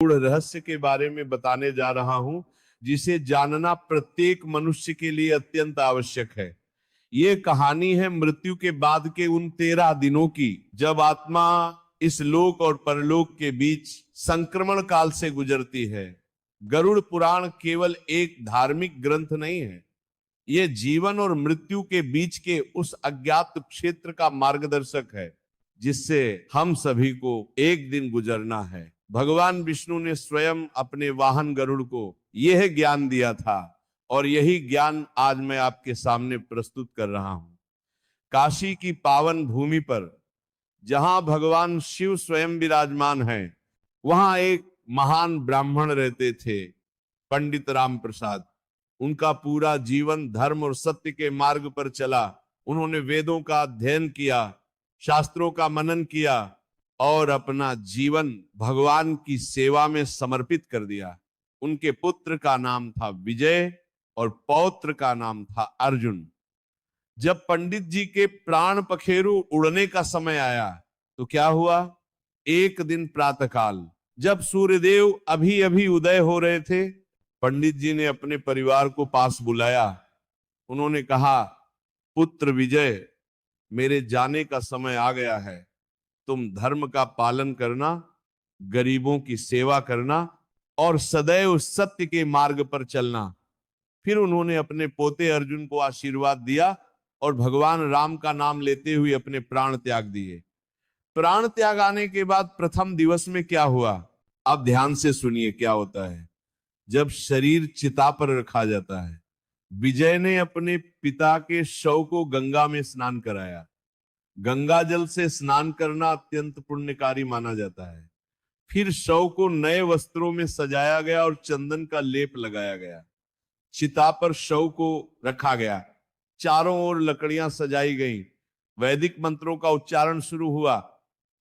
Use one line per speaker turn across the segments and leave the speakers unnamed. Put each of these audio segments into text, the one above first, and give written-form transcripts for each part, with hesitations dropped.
रहस्य के बारे में बताने जा रहा हूं, जिसे जानना प्रत्येक मनुष्य के लिए अत्यंत आवश्यक है। ये कहानी है मृत्यु के बाद के उन 13 दिनों की, जब आत्मा इस लोक और परलोक के बीच संक्रमण काल से गुजरती है। गरुड़ पुराण केवल एक धार्मिक ग्रंथ नहीं है, ये जीवन और मृत्यु के बीच के उस अज्ञात क्षेत्र का मार्गदर्शक है, जिससे हम सभी को एक दिन गुजरना है। भगवान विष्णु ने स्वयं अपने वाहन गरुड़ को यह ज्ञान दिया था, और यही ज्ञान आज मैं आपके सामने प्रस्तुत कर रहा हूं। काशी की पावन भूमि पर जहां भगवान शिव स्वयं विराजमान हैं, वहां एक महान ब्राह्मण रहते थे, पंडित राम प्रसाद। उनका पूरा जीवन धर्म और सत्य के मार्ग पर चला। उन्होंने वेदों का अध्ययन किया, शास्त्रों का मनन किया और अपना जीवन भगवान की सेवा में समर्पित कर दिया। उनके पुत्र का नाम था विजय और पौत्र का नाम था अर्जुन। जब पंडित जी के प्राण पखेरु उड़ने का समय आया तो क्या हुआ? एक दिन प्रातःकाल जब सूर्यदेव अभी अभी उदय हो रहे थे, पंडित जी ने अपने परिवार को पास बुलाया। उन्होंने कहा, पुत्र विजय, मेरे जाने का समय आ गया है। तुम धर्म का पालन करना, गरीबों की सेवा करना और सदैव सत्य के मार्ग पर चलना। फिर उन्होंने अपने पोते अर्जुन को आशीर्वाद दिया और भगवान राम का नाम लेते हुए अपने प्राण त्याग दिए। प्राण त्याग आने के बाद प्रथम दिवस में क्या हुआ? अब ध्यान से सुनिए क्या होता है। जब शरीर चिता पर रखा जाता है, विजय ने अपने पिता के शव को गंगा में स्नान कराया। गंगा जल से स्नान करना अत्यंत पुण्यकारी माना जाता है। फिर शव को नए वस्त्रों में सजाया गया और चंदन का लेप लगाया गया। चिता पर शव को रखा गया, चारों ओर लकड़ियां सजाई गईं, वैदिक मंत्रों का उच्चारण शुरू हुआ।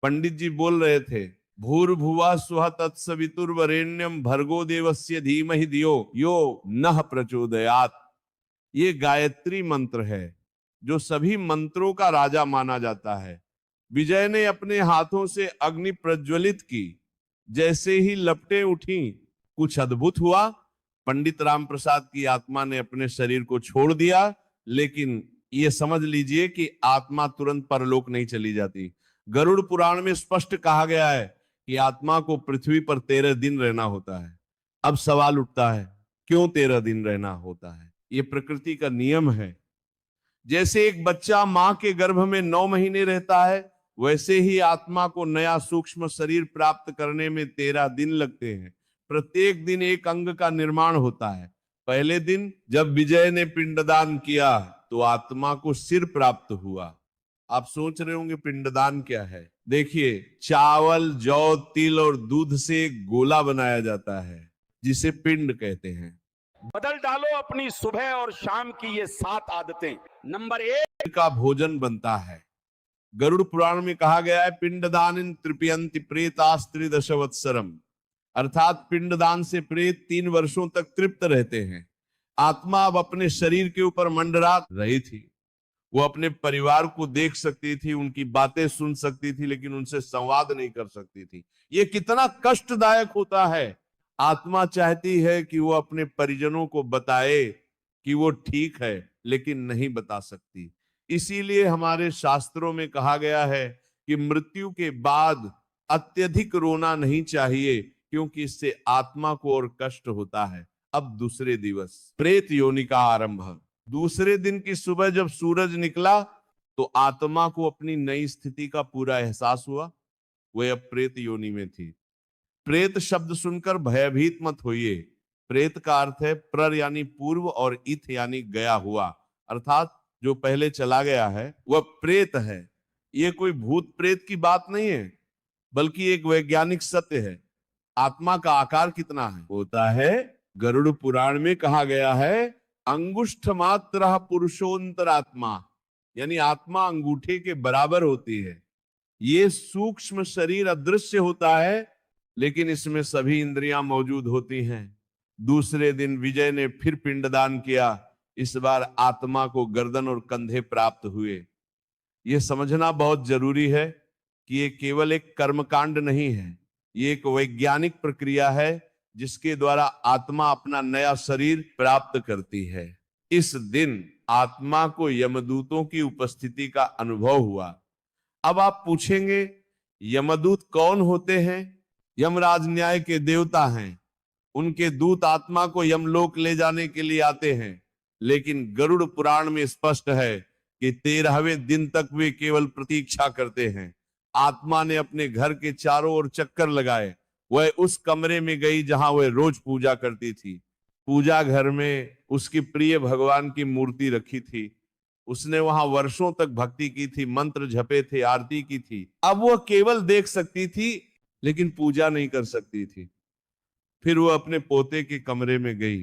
पंडित जी बोल रहे थे, भूर्भुवः स्वः तत्सवितुर्वरेण्यं भर्गो देवस्य धीमहि धियो यो नः प्रचोदयात्। ये गायत्री मंत्र है, जो सभी मंत्रों का राजा माना जाता है। विजय ने अपने हाथों से अग्नि प्रज्वलित की। जैसे ही लपटें उठी, कुछ अद्भुत हुआ। पंडित राम प्रसाद की आत्मा ने अपने शरीर को छोड़ दिया, लेकिन ये समझ लीजिए कि आत्मा तुरंत परलोक नहीं चली जाती। गरुड़ पुराण में स्पष्ट कहा गया है कि आत्मा को पृथ्वी पर 13 दिन रहना होता है। अब सवाल उठता है, क्यों 13 दिन रहना होता है? ये प्रकृति का नियम है। जैसे एक बच्चा मां के गर्भ में 9 महीने रहता है, वैसे ही आत्मा को नया सूक्ष्म शरीर प्राप्त करने में 13 दिन लगते हैं। प्रत्येक दिन एक अंग का निर्माण होता है। पहले दिन जब विजय ने पिंडदान किया तो आत्मा को सिर प्राप्त हुआ। आप सोच रहे होंगे पिंडदान क्या है? देखिए, चावल, जौ, तिल और दूध से एक गोला बनाया जाता है, जिसे पिंड कहते हैं।
बदल डालो अपनी सुबह और शाम की ये 7 आदतें। नंबर 1
का भोजन बनता है। गरुड़ पुराण में कहा गया है, पिंडदान तृप्यन्ति प्रेतास्त्रिदश वत्सरम, अर्थात पिंडदान से प्रेत 3 वर्षों तक तृप्त रहते हैं। आत्मा अब अपने शरीर के ऊपर मंडरा रही थी। वो अपने परिवार को देख सकती थी, उनकी बातें सुन सकती थी, लेकिन उनसे संवाद नहीं कर सकती थी। ये कितना कष्टदायक होता है। आत्मा चाहती है कि वो अपने परिजनों को बताए कि वो ठीक है, लेकिन नहीं बता सकती। इसीलिए हमारे शास्त्रों में कहा गया है कि मृत्यु के बाद अत्यधिक रोना नहीं चाहिए, क्योंकि इससे आत्मा को और कष्ट होता है। अब दूसरे दिवस प्रेत योनि का आरंभ। दूसरे दिन की सुबह जब सूरज निकला तो आत्मा को अपनी नई स्थिति का पूरा एहसास हुआ। वह अब प्रेत योनि में थी। प्रेत शब्द सुनकर भयभीत मत होइए। प्रेत का अर्थ है प्रर यानी पूर्व और इत यानी गया हुआ, अर्थात जो पहले चला गया है वह प्रेत है। यह कोई भूत प्रेत की बात नहीं है, बल्कि एक वैज्ञानिक सत्य है। आत्मा का आकार कितना है होता है? गरुड़ पुराण में कहा गया है, अंगुष्ठ मात्र पुरुषोंतरात्मा, यानी आत्मा अंगूठे के बराबर होती है। ये सूक्ष्म शरीर अदृश्य होता है, लेकिन इसमें सभी इंद्रियां मौजूद होती हैं। दूसरे दिन विजय ने फिर पिंडदान किया। इस बार आत्मा को गर्दन और कंधे प्राप्त हुए। यह समझना बहुत जरूरी है कि यह केवल एक कर्मकांड नहीं है, ये एक वैज्ञानिक प्रक्रिया है जिसके द्वारा आत्मा अपना नया शरीर प्राप्त करती है। इस दिन आत्मा को यमदूतों की उपस्थिति का अनुभव हुआ। अब आप पूछेंगे यमदूत कौन होते हैं? यमराज न्याय के देवता हैं। उनके दूत आत्मा को यमलोक ले जाने के लिए आते हैं, लेकिन गरुड़ पुराण में स्पष्ट है कि 13वें दिन तक वे केवल प्रतीक्षा करते हैं। आत्मा ने अपने घर के चारों ओर चक्कर लगाए। वह उस कमरे में गई जहां वह रोज पूजा करती थी। पूजा घर में उसकी प्रिय भगवान की मूर्ति रखी थी। उसने वहां वर्षों तक भक्ति की थी, मंत्र जपे थे, आरती की थी। अब वह केवल देख सकती थी लेकिन पूजा नहीं कर सकती थी। फिर वो अपने पोते के कमरे में गई।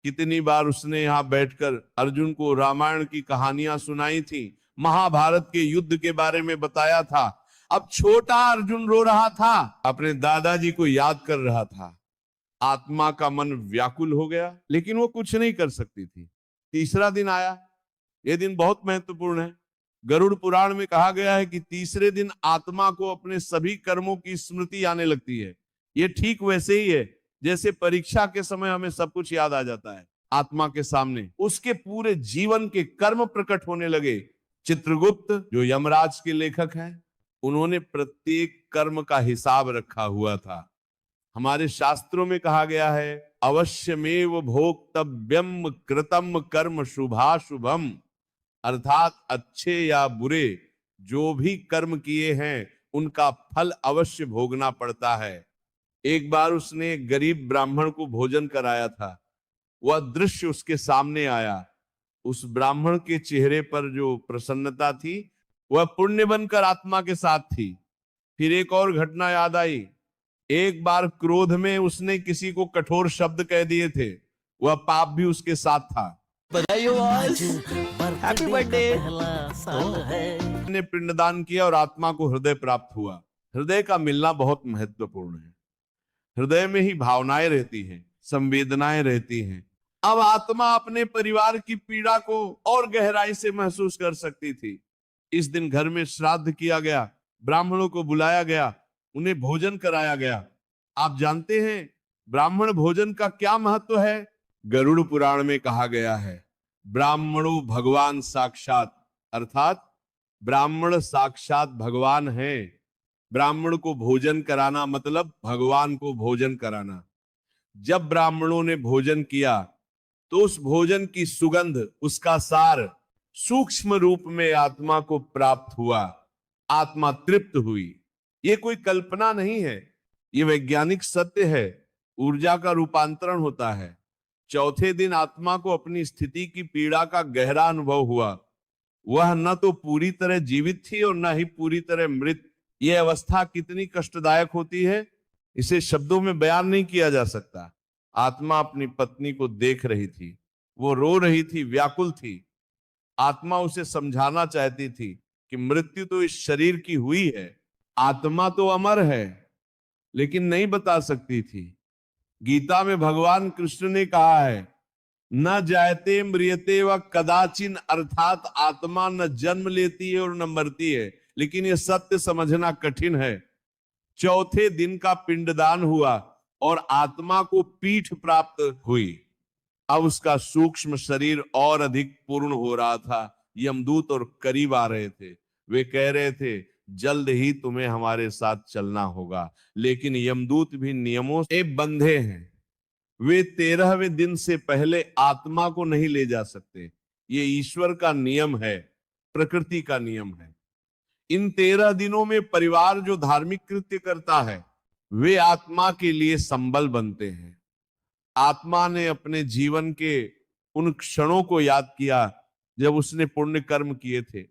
कितनी बार उसने यहाँ बैठकर अर्जुन को रामायण की कहानियां सुनाई थी, महाभारत के युद्ध के बारे में बताया था। अब छोटा अर्जुन रो रहा था, अपने दादाजी को याद कर रहा था। आत्मा का मन व्याकुल हो गया, लेकिन वो कुछ नहीं कर सकती थी। तीसरा दिन आया। यह दिन बहुत महत्वपूर्ण है। गरुड़ पुराण में कहा गया है कि तीसरे दिन आत्मा को अपने सभी कर्मों की स्मृति आने लगती है। ये ठीक वैसे ही है जैसे परीक्षा के समय हमें सब कुछ याद आ जाता है। आत्मा के सामने उसके पूरे जीवन के कर्म प्रकट होने लगे। चित्रगुप्त जो यमराज के लेखक हैं, उन्होंने प्रत्येक कर्म का हिसाब रखा हुआ था। हमारे शास्त्रों में कहा गया है, अवश्यमेव भोक्तव्यम कृतम कर्म शुभाशुभम, अर्थात अच्छे या बुरे जो भी कर्म किए हैं उनका फल अवश्य भोगना पड़ता है। एक बार उसने एक गरीब ब्राह्मण को भोजन कराया था। वह दृश्य उसके सामने आया। उस ब्राह्मण के चेहरे पर जो प्रसन्नता थी वह पुण्य बनकर आत्मा के साथ थी। फिर एक और घटना याद आई। एक बार क्रोध में उसने किसी को कठोर शब्द कह दिए थे। वह पाप भी उसके साथ था।
बधाई हो आज, हैप्पी बर्थडे।
ने पिंडदान किया और आत्मा को हृदय प्राप्त हुआ। हृदय का मिलना बहुत महत्वपूर्ण है। हृदय में ही भावनाएं रहती हैं, संवेदनाएं रहती हैं। अब आत्मा अपने परिवार की पीड़ा को और गहराई से महसूस कर सकती थी। इस दिन घर में श्राद्ध किया गया, ब्राह्मणों को बुलाया गया, उन्हें भोजन कराया गया। आप जानते हैं ब्राह्मण भोजन का क्या महत्व है? गरुड़ पुराण में कहा गया है, ब्राह्मणों भगवान साक्षात, अर्थात ब्राह्मण साक्षात भगवान है। ब्राह्मण को भोजन कराना मतलब भगवान को भोजन कराना। जब ब्राह्मणों ने भोजन किया तो उस भोजन की सुगंध, उसका सार सूक्ष्म रूप में आत्मा को प्राप्त हुआ। आत्मा तृप्त हुई। ये कोई कल्पना नहीं है, ये वैज्ञानिक सत्य है। ऊर्जा का रूपांतरण होता है। चौथे दिन आत्मा को अपनी स्थिति की पीड़ा का गहरा अनुभव हुआ। वह न तो पूरी तरह जीवित थी और न ही पूरी तरह मृत। यह अवस्था कितनी कष्टदायक होती है, इसे शब्दों में बयान नहीं किया जा सकता। आत्मा अपनी पत्नी को देख रही थी, वो रो रही थी, व्याकुल थी। आत्मा उसे समझाना चाहती थी कि मृत्यु तो इस शरीर की हुई है, आत्मा तो अमर है, लेकिन नहीं बता सकती थी। गीता में भगवान कृष्ण ने कहा है, न जायते म्रियते व कदाचिन, अर्थात आत्मा न जन्म लेती है और न मरती है। लेकिन यह सत्य समझना कठिन है। चौथे दिन का पिंडदान हुआ और आत्मा को पीठ प्राप्त हुई। अब उसका सूक्ष्म शरीर और अधिक पूर्ण हो रहा था। यमदूत और करीब आ रहे थे। वे कह रहे थे, जल्द ही तुम्हें हमारे साथ चलना होगा। लेकिन यमदूत भी नियमों से बंधे हैं। वे 13वें दिन से पहले आत्मा को नहीं ले जा सकते। ये ईश्वर का नियम है, प्रकृति का नियम है। इन 13 दिनों में परिवार जो धार्मिक कृत्य करता है, वे आत्मा के लिए संबल बनते हैं। आत्मा ने अपने जीवन के उन क्षणों को याद किया जब उसने पुण्य कर्म किए थे।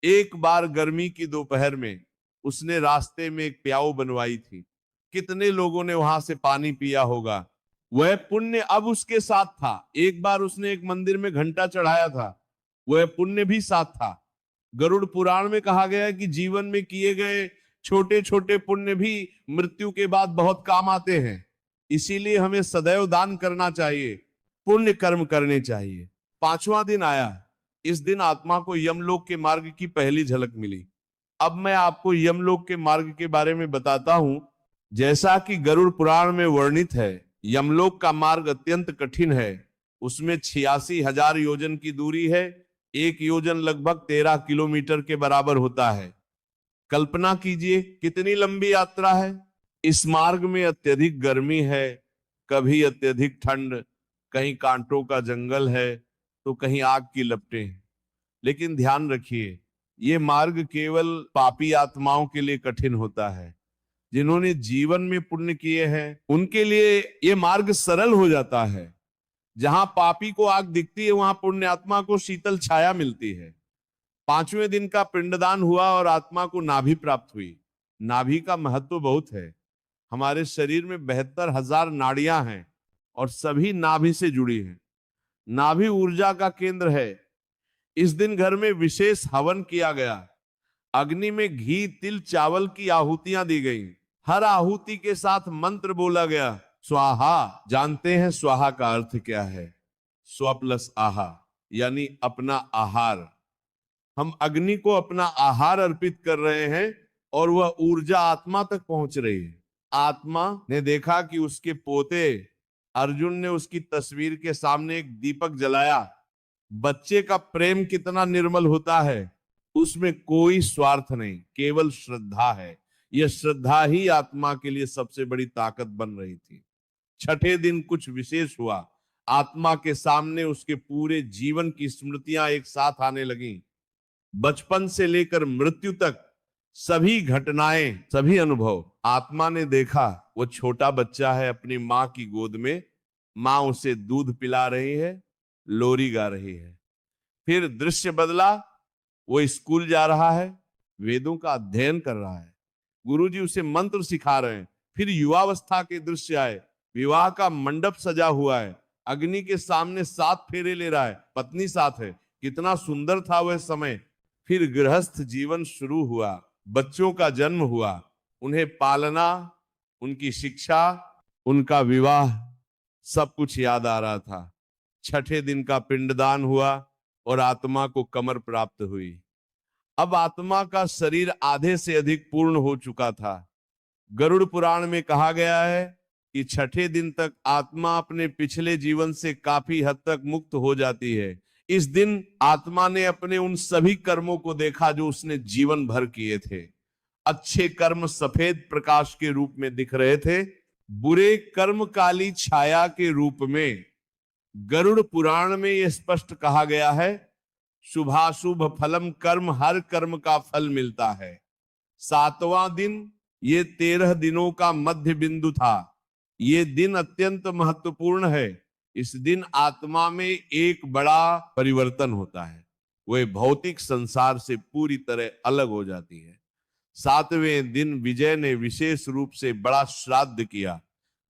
एक बार गर्मी की दोपहर में उसने रास्ते में एक प्याऊ बनवाई थी। कितने लोगों ने वहां से पानी पिया होगा। वह पुण्य अब उसके साथ था। एक बार उसने एक मंदिर में घंटा चढ़ाया था, वह पुण्य भी साथ था। गरुड़ पुराण में कहा गया है कि जीवन में किए गए छोटे छोटे पुण्य भी मृत्यु के बाद बहुत काम आते हैं। इसीलिए हमें सदैव दान करना चाहिए, पुण्य कर्म करने चाहिए। 5वां दिन आया। इस दिन आत्मा को यमलोक के मार्ग की पहली झलक मिली। अब मैं आपको यमलोक के मार्ग के बारे में बताता हूं जैसा कि गरुड़ पुराण में वर्णित है, यमलोक का मार्ग अत्यंत कठिन है। उसमें 86,000 योजन की दूरी है। 1 योजन लगभग 13 किलोमीटर के बराबर होता है। कल्पना कीजिए कितनी लंबी यात्रा है। इस मार्ग में अत्यधिक गर्मी है, कभी अत्यधिक ठंड, कहीं कांटों का जंगल है तो कहीं आग की लपटें हैं। लेकिन ध्यान रखिए, ये मार्ग केवल पापी आत्माओं के लिए कठिन होता है। जिन्होंने जीवन में पुण्य किए हैं उनके लिए ये मार्ग सरल हो जाता है। जहां पापी को आग दिखती है वहां पुण्य आत्मा को शीतल छाया मिलती है। 5वें दिन का पिंडदान हुआ और आत्मा को नाभि प्राप्त हुई। नाभि का महत्व बहुत है। हमारे शरीर में 72,000 नाड़ियां हैं और सभी नाभि से जुड़ी हैं। नाभि ऊर्जा का केंद्र है। इस दिन घर में विशेष हवन किया गया। अग्नि में घी, तिल, चावल की आहुतियां दी गई। हर आहुति के साथ मंत्र बोला गया, स्वाहा। जानते हैं स्वाहा का अर्थ क्या है? स्व प्लस आहा, यानी अपना आहार। हम अग्नि को अपना आहार अर्पित कर रहे हैं और वह ऊर्जा आत्मा तक पहुंच रही है। आत्मा ने देखा कि उसके पोते अर्जुन ने उसकी तस्वीर के सामने एक दीपक जलाया। बच्चे का प्रेम कितना निर्मल होता है, उसमें कोई स्वार्थ नहीं, केवल श्रद्धा है। यह श्रद्धा ही आत्मा के लिए सबसे बड़ी ताकत बन रही थी। 6ठे दिन कुछ विशेष हुआ। आत्मा के सामने उसके पूरे जीवन की स्मृतियां एक साथ आने लगी। बचपन से लेकर मृत्यु तक सभी घटनाएं, सभी अनुभव। आत्मा ने देखा वो छोटा बच्चा है अपनी मां की गोद में, मां उसे दूध पिला रही है, लोरी गा रही है। फिर दृश्य बदला, वो स्कूल जा रहा है, वेदों का अध्ययन कर रहा है, गुरुजी उसे मंत्र सिखा रहे हैं। फिर युवावस्था के दृश्य आए, विवाह का मंडप सजा हुआ है, अग्नि के सामने 7 फेरे ले रहा है, पत्नी साथ है। कितना सुंदर था वह समय। फिर गृहस्थ जीवन शुरू हुआ, बच्चों का जन्म हुआ, उन्हें पालना, उनकी शिक्षा, उनका विवाह, सब कुछ याद आ रहा था। 6ठे दिन का पिंडदान हुआ और आत्मा को कमर प्राप्त हुई। अब आत्मा का शरीर आधे से अधिक पूर्ण हो चुका था। गरुड़ पुराण में कहा गया है कि 6ठे दिन तक आत्मा अपने पिछले जीवन से काफी हद तक मुक्त हो जाती है। इस दिन आत्मा ने अपने उन सभी कर्मों को देखा जो उसने जीवन भर किए थे। अच्छे कर्म सफेद प्रकाश के रूप में दिख रहे थे, बुरे कर्म काली छाया के रूप में। गरुड़ पुराण में यह स्पष्ट कहा गया है, शुभाशुभ फलम कर्म, हर कर्म का फल मिलता है। 7वां दिन ये 13 दिनों का मध्य बिंदु था। ये दिन अत्यंत महत्वपूर्ण है। इस दिन आत्मा में एक बड़ा परिवर्तन होता है, वह भौतिक संसार से पूरी तरह अलग हो जाती है। 7वें दिन विजय ने विशेष रूप से बड़ा श्राद्ध किया।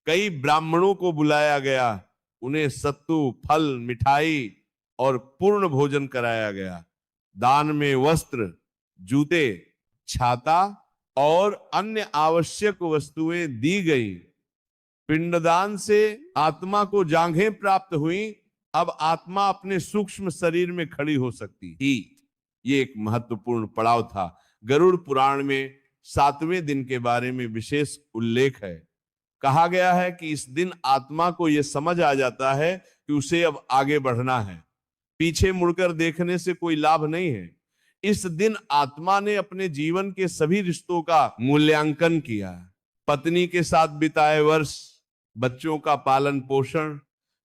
कई ब्राह्मणों को बुलाया गया, उन्हें सत्तू, फल, मिठाई और पूर्ण भोजन कराया गया। दान में वस्त्र, जूते, छाता और अन्य आवश्यक वस्तुएं दी गई। पिंडदान से आत्मा को जांघें प्राप्त हुई। अब आत्मा अपने सूक्ष्म शरीर में खड़ी हो सकती थी। ये एक महत्वपूर्ण पड़ाव था। गरुड़ पुराण में 7वें दिन के बारे में विशेष उल्लेख है। कहा गया है कि इस दिन आत्मा को यह समझ आ जाता है कि उसे अब आगे बढ़ना है, पीछे मुड़कर देखने से कोई लाभ नहीं है। इस दिन आत्मा ने अपने जीवन के सभी रिश्तों का मूल्यांकन किया। पत्नी के साथ बिताए वर्ष, बच्चों का पालन पोषण,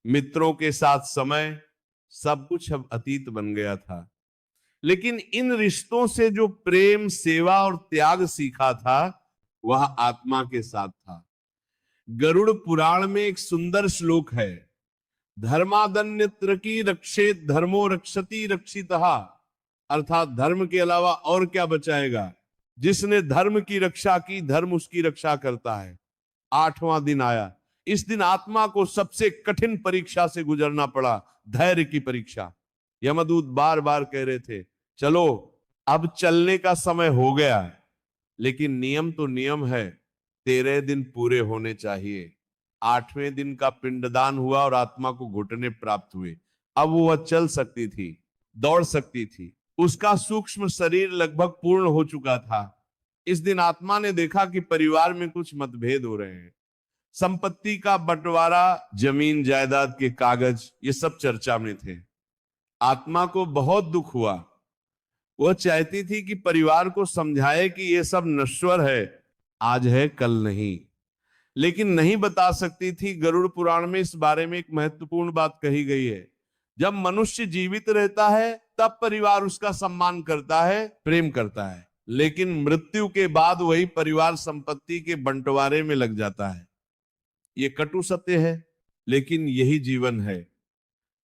मित्रों के साथ समय, सब कुछ अब अतीत बन गया था। लेकिन इन रिश्तों से जो प्रेम, सेवा और त्याग सीखा था वह आत्मा के साथ था। गरुड़ पुराण में एक सुंदर श्लोक है, धर्मादन्यत्र की रक्षेत धर्मो रक्षति रक्षितः, अर्थात धर्म के अलावा और क्या बचाएगा। जिसने धर्म की रक्षा की, धर्म उसकी रक्षा करता है। 8वां दिन आया। इस दिन आत्मा को सबसे कठिन परीक्षा से गुजरना पड़ा, धैर्य की परीक्षा। यमदूत बार बार कह रहे थे, चलो अब चलने का समय हो गया, लेकिन नियम तो नियम है, 13 दिन पूरे होने चाहिए। 8वें दिन का पिंडदान हुआ और आत्मा को घुटने प्राप्त हुए। अब वह चल सकती थी, दौड़ सकती थी। उसका सूक्ष्म शरीर लगभग पूर्ण हो चुका था। इस दिन आत्मा ने देखा कि परिवार में कुछ मतभेद हो रहे हैं। संपत्ति का बंटवारा, जमीन जायदाद के कागज, ये सब चर्चा में थे। आत्मा को बहुत दुख हुआ। वह चाहती थी कि परिवार को समझाए कि ये सब नश्वर है, आज है कल नहीं, लेकिन नहीं बता सकती थी। गरुड़ पुराण में इस बारे में एक महत्वपूर्ण बात कही गई है। जब मनुष्य जीवित रहता है तब परिवार उसका सम्मान करता है, प्रेम करता है, लेकिन मृत्यु के बाद वही परिवार संपत्ति के बंटवारे में लग जाता है। ये कटु सत्य है, लेकिन यही जीवन है।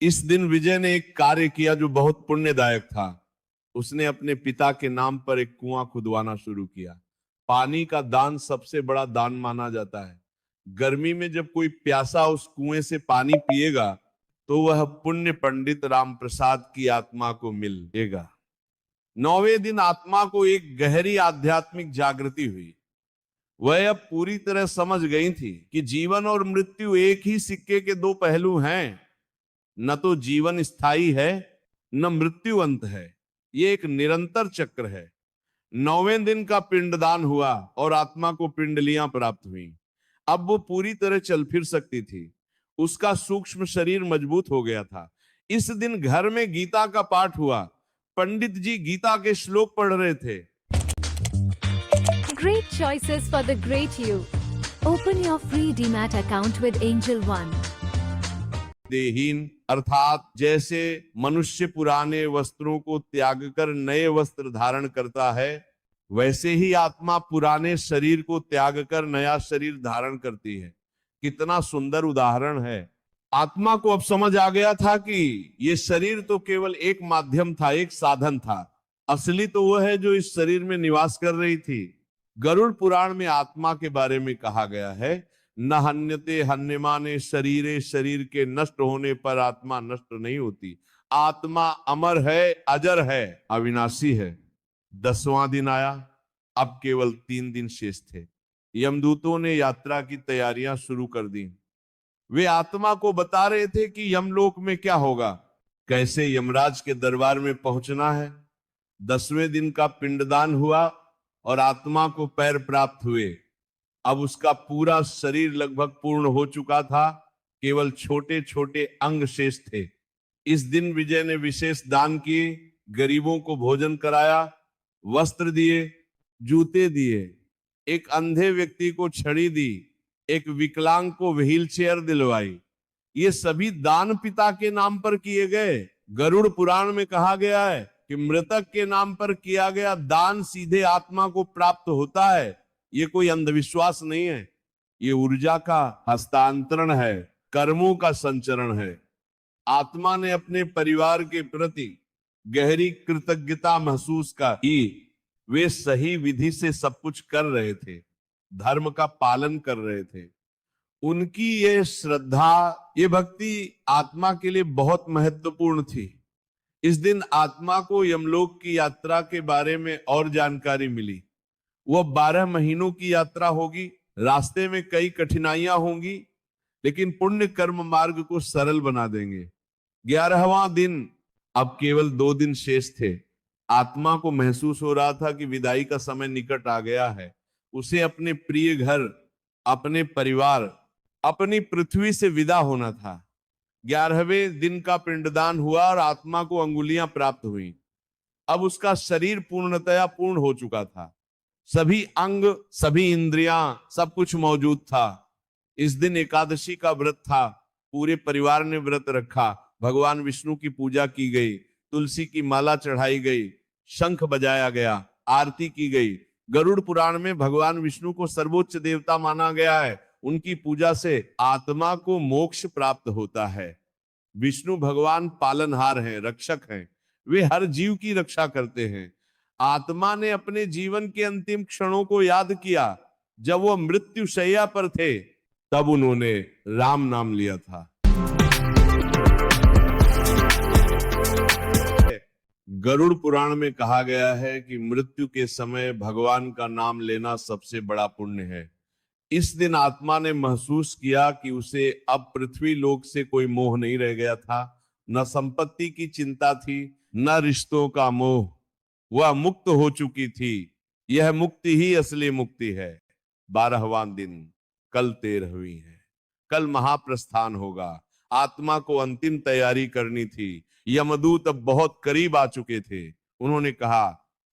इस दिन विजय ने एक कार्य किया जो बहुत पुण्यदायक था। उसने अपने पिता के नाम पर एक कुआं खुदवाना शुरू किया। पानी का दान सबसे बड़ा दान माना जाता है। गर्मी में जब कोई प्यासा उस कुएं से पानी पिएगा तो वह पुण्य पंडित राम प्रसाद की आत्मा को मिलेगा। 9वें दिन आत्मा को एक गहरी आध्यात्मिक जागृति हुई। वह अब पूरी तरह समझ गई थी कि जीवन और मृत्यु एक ही सिक्के के दो पहलू हैं। न तो जीवन स्थायी है, न मृत्यु अंत है। ये एक निरंतर चक्र है। 9वें दिन का पिंडदान हुआ और आत्मा को पिंडलियां प्राप्त हुई। अब वो पूरी तरह चल फिर सकती थी। उसका सूक्ष्म शरीर मजबूत हो गया था। इस दिन घर में गीता का पाठ हुआ। पंडित जी गीता के श्लोक पढ़ रहे थे।
Great choices for the great you. Open your free DMAT account with Angel One.
देहीन अर्थात जैसे मनुष्य पुराने वस्त्रों को त्याग कर नए वस्त्र धारण करता है, वैसे ही आत्मा पुराने शरीर को त्याग कर नया शरीर धारण करती है। कितना सुंदर उदाहरण है। आत्मा को अब समझ आ गया था कि ये शरीर तो केवल एक माध्यम था, एक साधन था। असली तो वह है जो इस शरीर में निवास कर रही थी। गरुड़ पुराण में आत्मा के बारे में कहा गया है, न हन्यते हन्यमाने शरीरे, शरीर के नष्ट होने पर आत्मा नष्ट नहीं होती। आत्मा अमर है, अजर है, अविनाशी है। 10वां दिन आया। अब केवल 3 दिन शेष थे। यमदूतों ने यात्रा की तैयारियां शुरू कर दी। वे आत्मा को बता रहे थे कि यमलोक में क्या होगा, कैसे यमराज के दरबार में पहुंचना है। 10वें दिन का पिंडदान हुआ और आत्मा को पैर प्राप्त हुए। अब उसका पूरा शरीर लगभग पूर्ण हो चुका था, केवल छोटे छोटे अंग शेष थे। इस दिन विजय ने विशेष दान किए, गरीबों को भोजन कराया, वस्त्र दिए, जूते दिए, एक अंधे व्यक्ति को छड़ी दी, एक विकलांग को व्हील चेयर दिलवाई। ये सभी दान पिता के नाम पर किए गए। गरुड़ पुराण में कहा गया है कि मृतक के नाम पर किया गया दान सीधे आत्मा को प्राप्त होता है। ये कोई अंधविश्वास नहीं है, ये ऊर्जा का हस्तांतरण है, कर्मों का संचरण है। आत्मा ने अपने परिवार के प्रति गहरी कृतज्ञता महसूस की। वे सही विधि से सब कुछ कर रहे थे, धर्म का पालन कर रहे थे। उनकी ये श्रद्धा, ये भक्ति आत्मा के लिए बहुत महत्वपूर्ण थी। इस दिन आत्मा को यमलोक की यात्रा के बारे में और जानकारी मिली। वह 12 महीनों की यात्रा होगी। रास्ते में कई कठिनाइयां होंगी, लेकिन पुण्य कर्म मार्ग को सरल बना देंगे। 11वां दिन, अब केवल 2 दिन शेष थे। आत्मा को महसूस हो रहा था कि विदाई का समय निकट आ गया है। उसे अपने प्रिय घर, अपने परिवार, अपनी पृथ्वी से विदा होना था। 11वें दिन का पिंडदान हुआ और आत्मा को अंगुलियां प्राप्त हुई। अब उसका शरीर पूर्णतया पूर्ण हो चुका था। सभी अंग, सभी इंद्रियां, सब कुछ मौजूद था। इस दिन एकादशी का व्रत था। पूरे परिवार ने व्रत रखा। भगवान विष्णु की पूजा की गई, तुलसी की माला चढ़ाई गई, शंख बजाया गया, आरती की गई। गरुड़ पुराण में भगवान विष्णु को सर्वोच्च देवता माना गया है। उनकी पूजा से आत्मा को मोक्ष प्राप्त होता है। विष्णु भगवान पालनहार हैं, रक्षक हैं। वे हर जीव की रक्षा करते हैं। आत्मा ने अपने जीवन के अंतिम क्षणों को याद किया। जब वो मृत्यु शैया पर थे, तब उन्होंने राम नाम लिया था। गरुड़ पुराण में कहा गया है कि मृत्यु के समय भगवान का नाम लेना सबसे बड़ा पुण्य है। इस दिन आत्मा ने महसूस किया कि उसे अब पृथ्वी लोक से कोई मोह नहीं रह गया था। न संपत्ति की चिंता थी, न रिश्तों का मोह। वह मुक्त हो चुकी थी। यह मुक्ति ही असली मुक्ति है। 12वां दिन, कल 13वीं है। कल महाप्रस्थान होगा। आत्मा को अंतिम तैयारी करनी थी। यमदूत अब बहुत करीब आ चुके थे। उन्होंने कहा,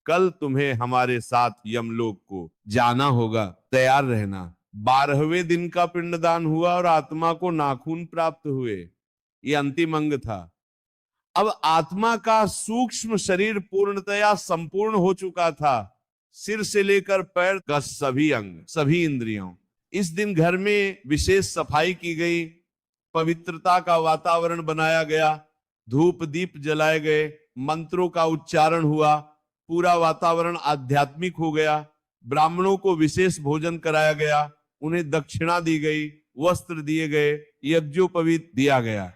कल तुम्हें हमारे साथ यमलोक को जाना होगा, तैयार रहना। 12वें दिन का पिंडदान हुआ और आत्मा को नाखून प्राप्त हुए। ये अंतिम अंग था। अब आत्मा का सूक्ष्म शरीर पूर्णतया संपूर्ण हो चुका था। सिर से लेकर पैर का सभी अंग, सभी इंद्रियों। इस दिन घर में विशेष सफाई की गई, पवित्रता का वातावरण बनाया गया, धूप दीप जलाए गए, मंत्रों का उच्चारण हुआ, पूरा वातावरण आध्यात्मिक हो गया। ब्राह्मणों को विशेष भोजन कराया गया, उन्हें दक्षिणा दी गई, वस्त्र दिए गए, यज्ञोपवीत दिया गया।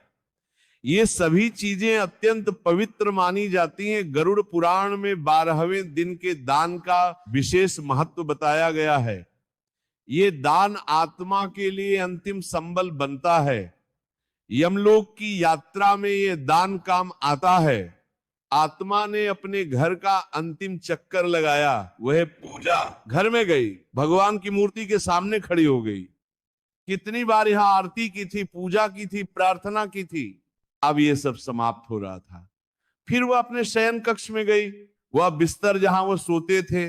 ये सभी चीजें अत्यंत पवित्र मानी जाती हैं। गरुड़ पुराण में 12वें दिन के दान का विशेष महत्व बताया गया है। ये दान आत्मा के लिए अंतिम संबल बनता है। यमलोक की यात्रा में ये दान काम आता है। आत्मा ने अपने घर का अंतिम चक्कर लगाया, वह पूजा। घर में गई, भगवान की मूर्ति के सामने खड़ी हो गई। कितनी बार यहां आरती की थी, पूजा की थी, प्रार्थना की थी। अब ये सब समाप्त हो रहा था। फिर वह अपने शयन कक्ष में गई। वह बिस्तर जहां वो सोते थे,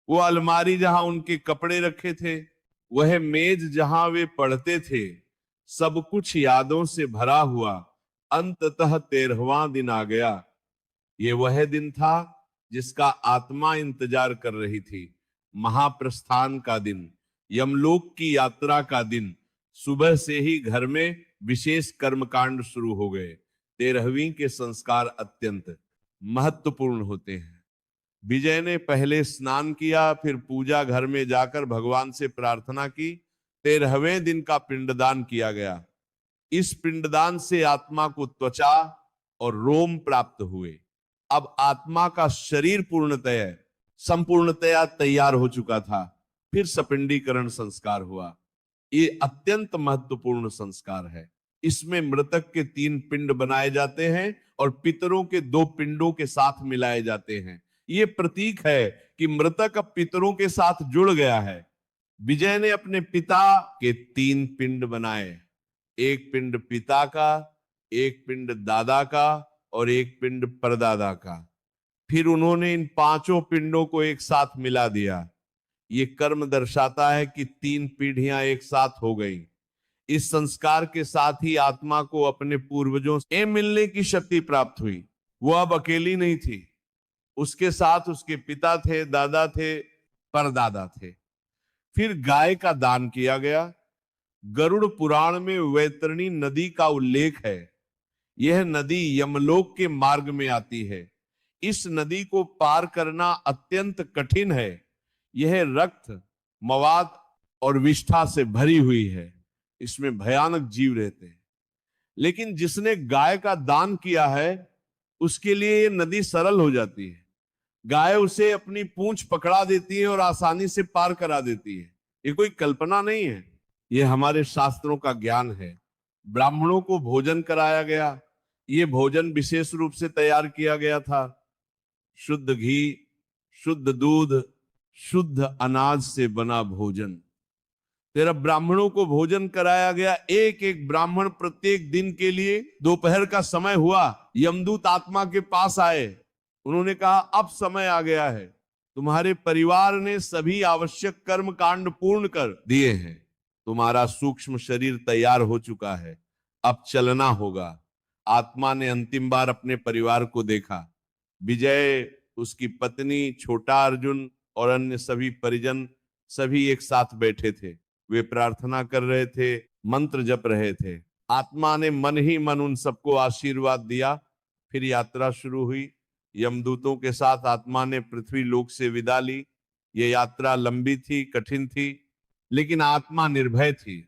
वो अलमारी जहां उनके कपड़े रखे थे, वह मेज जहां वे पढ़ते थे, सब कुछ यादों से भरा हुआ। अंततः 13वां दिन आ गया। ये वह दिन था जिसका आत्मा इंतजार कर रही थी। महाप्रस्थान का दिन, यमलोक की यात्रा का दिन। सुबह से ही घर में विशेष कर्मकांड शुरू हो गए। 13वीं के संस्कार अत्यंत महत्वपूर्ण होते हैं। विजय ने पहले स्नान किया, फिर पूजा घर में जाकर भगवान से प्रार्थना की। 13वें दिन का पिंडदान किया गया। इस पिंडदान से आत्मा को त्वचा और रोम प्राप्त हुए। अब आत्मा का शरीर पूर्णतया संपूर्णतया तैयार हो चुका था। फिर सपिंडीकरण संस्कार हुआ। ये अत्यंत महत्वपूर्ण संस्कार है। इसमें मृतक के 3 पिंड बनाए जाते हैं और पितरों के 2 पिंडों के साथ मिलाए जाते हैं। ये प्रतीक है कि मृतक अब पितरों के साथ जुड़ गया है। विजय ने अपने पिता के 3 पिंड बनाए। एक पिंड पिता का, एक पिंड दादा का और एक पिंड परदादा का। फिर उन्होंने इन 5 पिंडों को एक साथ मिला दिया। ये कर्म दर्शाता है कि 3 पीढ़ियां एक साथ हो गई। इस संस्कार के साथ ही आत्मा को अपने पूर्वजों से मिलने की शक्ति प्राप्त हुई। वो अब अकेली नहीं थी, उसके साथ उसके पिता थे, दादा थे, परदादा थे। फिर गाय का दान किया गया। गरुड़ पुराण में वैतरणी नदी का उल्लेख है। यह नदी यमलोक के मार्ग में आती है। इस नदी को पार करना अत्यंत कठिन है। यह रक्त, मवाद और विष्ठा से भरी हुई है। इसमें भयानक जीव रहते हैं। लेकिन जिसने गाय का दान किया है, उसके लिए यह नदी सरल हो जाती है। गाय उसे अपनी पूंछ पकड़ा देती है और आसानी से पार करा देती है। ये कोई कल्पना नहीं है, यह हमारे शास्त्रों का ज्ञान है। ब्राह्मणों को भोजन कराया गया। ये भोजन विशेष रूप से तैयार किया गया था। शुद्ध घी, शुद्ध दूध, शुद्ध अनाज से बना भोजन। तेरा ब्राह्मणों को भोजन कराया गया। एक एक ब्राह्मण प्रत्येक दिन के लिए दोपहर का समय हुआ, यमदूत आत्मा के पास आए। उन्होंने कहा, अब समय आ गया है, तुम्हारे परिवार ने सभी आवश्यक कर्म कांड पूर्ण कर दिए हैं। तुम्हारा सूक्ष्म शरीर तैयार हो चुका है, अब चलना होगा। आत्मा ने अंतिम बार अपने परिवार को देखा। विजय, उसकी पत्नी, छोटा अर्जुन और अन्य सभी परिजन सभी एक साथ बैठे थे। वे प्रार्थना कर रहे थे, मंत्र जप रहे थे। आत्मा ने मन ही मन उन सबको आशीर्वाद दिया। फिर यात्रा शुरू हुई। यमदूतों के साथ आत्मा ने पृथ्वी लोक से विदा ली। ये यात्रा लंबी थी, कठिन थी, लेकिन आत्मा निर्भय थी।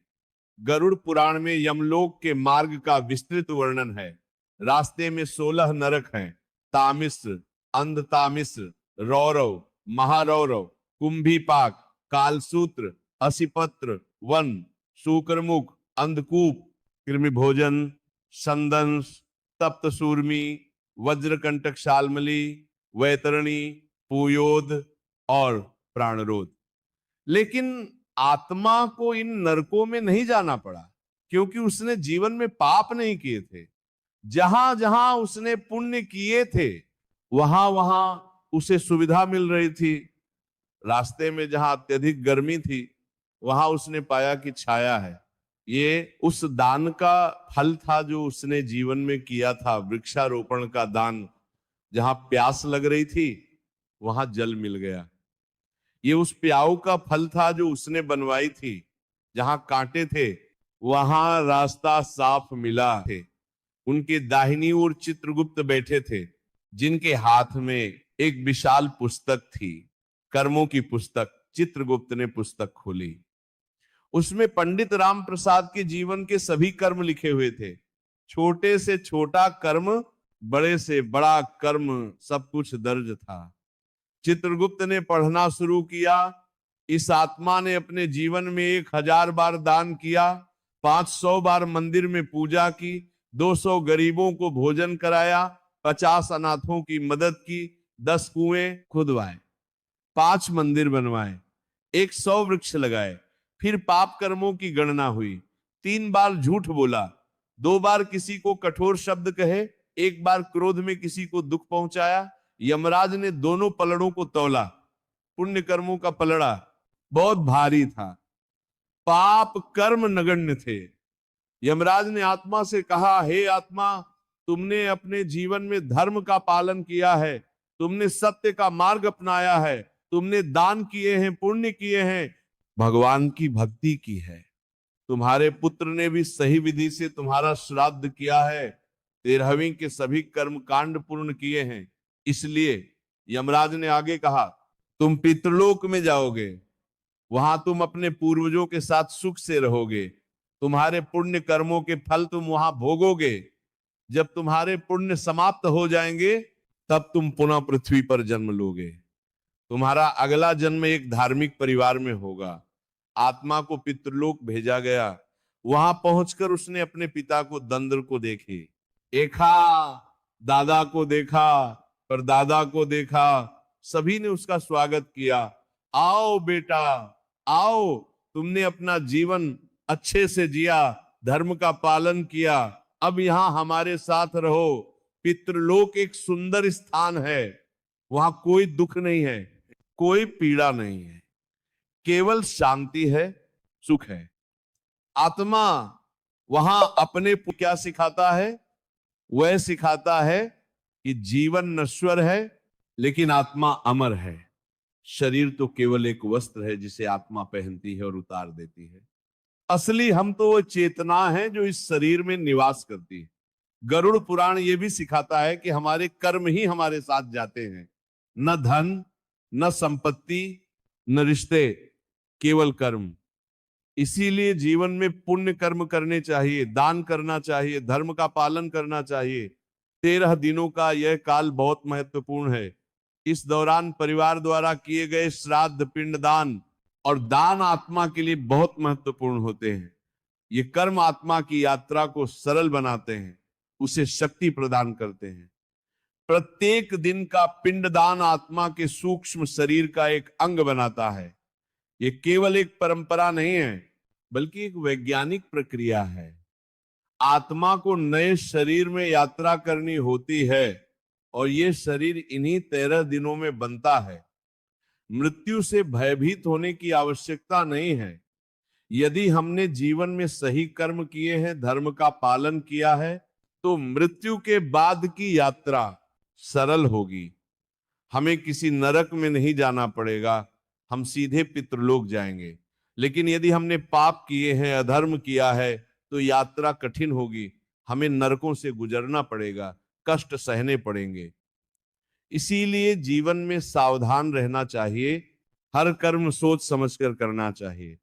गरुड़ पुराण में यमलोक के मार्ग का विस्तृत वर्णन है। रास्ते में 16 नरक हैं। तामिश्र, अंधतामिश्र, रौरव, महारौरव, कुंभीपाक, कालसूत्र, असिपत्र, वन, शुक्रमुख, अंधकूप, कृमिभोजन, संदंश, तप्त सूर्मी, वज्रकंटक शालमली, वैतरणी, पुयोद, और प्राणरोध। लेकिन आत्मा को इन नरकों में नहीं जाना पड़ा, क्योंकि उसने जीवन में पाप नहीं किए थे। जहां जहां उसने पुण्य किए थे वहां वहां उसे सुविधा मिल रही थी। रास्ते में जहां अत्यधिक गर्मी थी वहां उसने पाया कि छाया है। ये उस दान का फल था जो उसने जीवन में किया था, वृक्षारोपण का दान। जहां प्यास लग रही थी वहां जल मिल गया। ये उस प्याऊ का फल था जो उसने बनवाई थी। जहां कांटे थे वहां रास्ता साफ मिला थे। उनके दाहिनी ओर चित्रगुप्त बैठे थे, जिनके हाथ में एक विशाल पुस्तक थी, कर्मों की पुस्तक। चित्रगुप्त ने पुस्तक खोली। उसमें पंडित राम प्रसाद के जीवन के सभी कर्म लिखे हुए थे। छोटे से छोटा कर्म, बड़े से बड़ा कर्म, सब कुछ दर्ज था। चित्रगुप्त ने पढ़ना शुरू किया। इस आत्मा ने अपने जीवन में 1000 बार दान किया, 500 बार मंदिर में पूजा की, 200 गरीबों को भोजन कराया, 50 अनाथों की मदद की, 10 कुएं खुदवाए, 5 मंदिर बनवाए, 100 वृक्ष लगाए। फिर पाप कर्मों की गणना हुई। 3 बार झूठ बोला, 2 बार किसी को कठोर शब्द कहे, 1 बार क्रोध में किसी को दुख पहुंचाया। यमराज ने दोनों पलड़ों को तौला। पुण्य कर्मों का पलड़ा बहुत भारी था, पाप कर्म नगण्य थे। यमराज ने आत्मा से कहा, हे आत्मा, तुमने अपने जीवन में धर्म का पालन किया है, तुमने सत्य का मार्ग अपनाया है, तुमने दान किए हैं, पुण्य किए हैं, भगवान की भक्ति की है। तुम्हारे पुत्र ने भी सही विधि से तुम्हारा श्राद्ध किया है, 13वीं के सभी कर्म कांड पूर्ण किए हैं। इसलिए यमराज ने आगे कहा, तुम पितृलोक में जाओगे, वहां तुम अपने पूर्वजों के साथ सुख से रहोगे। तुम्हारे पुण्य कर्मों के फल तुम वहां भोगोगे। जब तुम्हारे पुण्य समाप्त हो जाएंगे तब तुम पुनः पृथ्वी पर जन्म लोगे। तुम्हारा अगला जन्म एक धार्मिक परिवार में होगा। आत्मा को पितृलोक भेजा गया। वहां पहुंचकर उसने अपने पिता को, दंद्र को देखा, दादा को देखा, परदादा को देखा। सभी ने उसका स्वागत किया। आओ बेटा, आओ, तुमने अपना जीवन अच्छे से जिया, धर्म का पालन किया, अब यहां हमारे साथ रहो। पितृलोक एक सुंदर स्थान है, वहां कोई दुख नहीं है, कोई पीड़ा नहीं है, केवल शांति है, सुख है। आत्मा वहां अपने क्या सिखाता है? वह सिखाता है कि जीवन नश्वर है लेकिन आत्मा अमर है। शरीर तो केवल एक वस्त्र है जिसे आत्मा पहनती है और उतार देती है। असली हम तो वो चेतना है जो इस शरीर में निवास करती है। गरुड़ पुराण ये भी सिखाता है कि हमारे कर्म ही हमारे साथ जाते हैं, न धन, न संपत्ति, न रिश्ते, केवल कर्म। इसीलिए जीवन में पुण्य कर्म करने चाहिए, दान करना चाहिए, धर्म का पालन करना चाहिए। 13 दिनों का यह काल बहुत महत्वपूर्ण है। इस दौरान परिवार द्वारा किए गए श्राद्ध, पिंडदान और दान आत्मा के लिए बहुत महत्वपूर्ण होते हैं। ये कर्म आत्मा की यात्रा को सरल बनाते हैं, उसे शक्ति प्रदान करते हैं। प्रत्येक दिन का पिंडदान आत्मा के सूक्ष्म शरीर का एक अंग बनाता है। ये केवल एक परंपरा नहीं है, बल्कि एक वैज्ञानिक प्रक्रिया है। आत्मा को नए शरीर में यात्रा करनी होती है और ये शरीर इन्हीं 13 दिनों में बनता है। मृत्यु से भयभीत होने की आवश्यकता नहीं है। यदि हमने जीवन में सही कर्म किए हैं, धर्म का पालन किया है, तो मृत्यु के बाद की यात्रा सरल होगी। हमें किसी नरक में नहीं जाना पड़ेगा, हम सीधे पितृलोक जाएंगे। लेकिन यदि हमने पाप किए हैं, अधर्म किया है, तो यात्रा कठिन होगी। हमें नरकों से गुजरना पड़ेगा, कष्ट सहने पड़ेंगे। इसीलिए जीवन में सावधान रहना चाहिए, हर कर्म सोच समझकर करना चाहिए।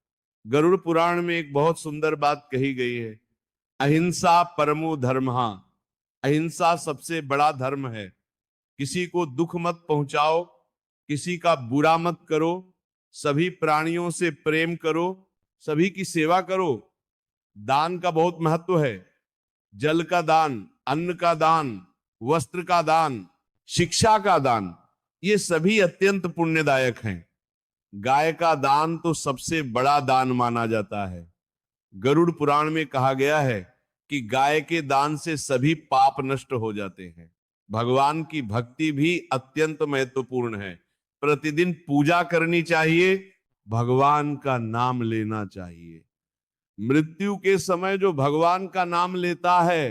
गरुड़ पुराण में एक बहुत सुंदर बात कही गई है, अहिंसा परमो धर्मः। अहिंसा सबसे बड़ा धर्म है। किसी को दुख मत पहुंचाओ, किसी का बुरा मत करो, सभी प्राणियों से प्रेम करो, सभी की सेवा करो। दान का बहुत महत्व है। जल का दान, अन्न का दान, वस्त्र का दान, शिक्षा का दान, ये सभी अत्यंत पुण्यदायक हैं। गाय का दान तो सबसे बड़ा दान माना जाता है। गरुड़ पुराण में कहा गया है कि गाय के दान से सभी पाप नष्ट हो जाते हैं। भगवान की भक्ति भी अत्यंत महत्वपूर्ण है। प्रतिदिन पूजा करनी चाहिए, भगवान का नाम लेना चाहिए। मृत्यु के समय जो भगवान का नाम लेता है